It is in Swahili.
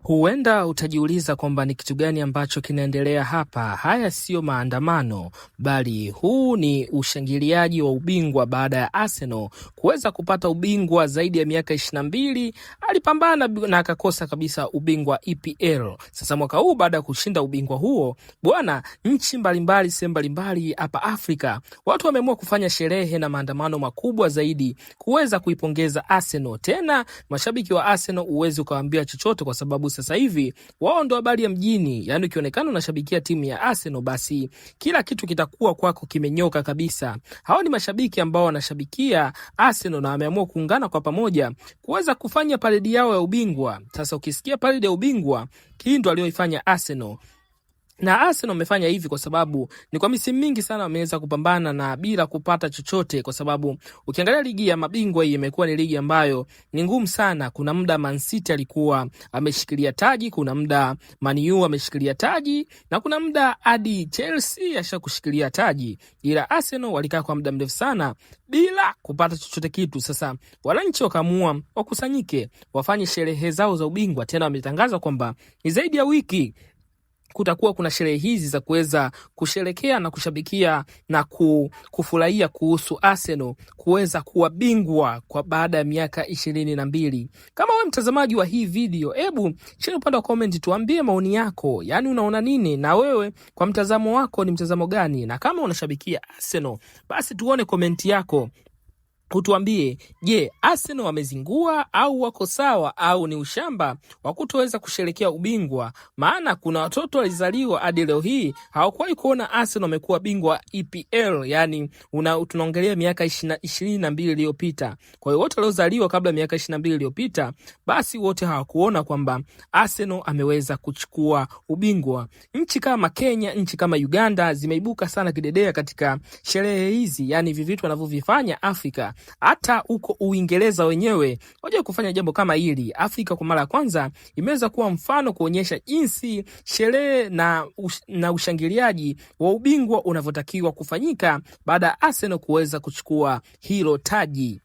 Huenda utajiuliza kwamba ni kitu gani ambacho kinaendelea hapa. Haya sio maandamano, bali huu ni ushangiliaji wa ubingwa baada ya Arsenal kuweza kupata ubingwa zaidi ya miaka 22. Alipambana na akakosa kabisa ubingwa EPL. Sasa mwaka huu baada ya kushinda ubingwa huo, bwana, nchi mbalimbali, sehemu mbalimbali hapa Afrika, watu wameamua kufanya sherehe na maandamano makubwa zaidi kuweza kuipongeza Arsenal. Tena mashabiki wa Arsenal uwezi ukawaambia chochote kwa sababu sasa hivi wao ndo habari ya mjini. Yani ukionekana unashabikia timu ya Arsenal, basi kila kitu kitakuwa kwako kimenyoka kabisa. Hao ni mashabiki ambao wanashabikia Arsenal na wameamua kuungana kwa pamoja kuweza kufanya paredi yao ya ubingwa. Sasa ukisikia paredi ya ubingwa, hii ndo aliyoifanya Arsenal. Na Arsenal wamefanya hivi kwa sababu ni kwa misimu mingi sana wameweza kupambana na bila kupata chochote, kwa sababu ukiangalia ligi ya mabingwa hii imekuwa ni ligi ambayo ni ngumu sana. Kuna muda Man City alikuwa ameshikilia taji, kuna muda Man U ameshikilia taji, na kuna muda hadi Chelsea ashakushikilia taji, ila Arsenal walikaa kwa muda mrefu sana bila kupata chochote kitu. Sasa wananchi wakaamua wakusanyike wafanye sherehe zao za ubingwa. Tena wametangaza kwamba ni zaidi ya wiki kutakuwa kuna sherehe hizi za kuweza kusherekea na kushabikia na kufurahia kuhusu Arsenal kuweza kuwa bingwa kwa baada ya miaka 22. Kama wewe mtazamaji wa hii video, hebu chini upande wa comment tuambie maoni yako. Yani unaona nini, na wewe kwa mtazamo wako ni mtazamo gani? Na kama unashabikia Arsenal, basi tuone comment yako. Utuambie, je, Arsenal wamezingua au wako sawa, au ni ushamba wa kutoweza kusherekea ubingwa? Maana kuna watoto walizaliwa hadi leo hii hawakuwahi kuona Arsenal wamekuwa bingwa EPL. Yani tunaongelea miaka 22 iliyopita. Kwa hiyo wote waliozaliwa kabla miaka 22 iliyopita, basi wote hawakuona kwamba Arsenal ameweza kuchukua ubingwa. Nchi kama Kenya, nchi kama Uganda zimeibuka sana kidedea katika sherehe hizi, yani vivitu wanavyovifanya Afrika. Hata huko Uingereza wenyewe waje kufanya jambo kama hili. Afrika kwa mara ya kwanza imeweza kuwa mfano kuonyesha jinsi sherehe na ushangiliaji wa ubingwa unavyotakiwa kufanyika baada ya Arsenal kuweza kuchukua hilo taji.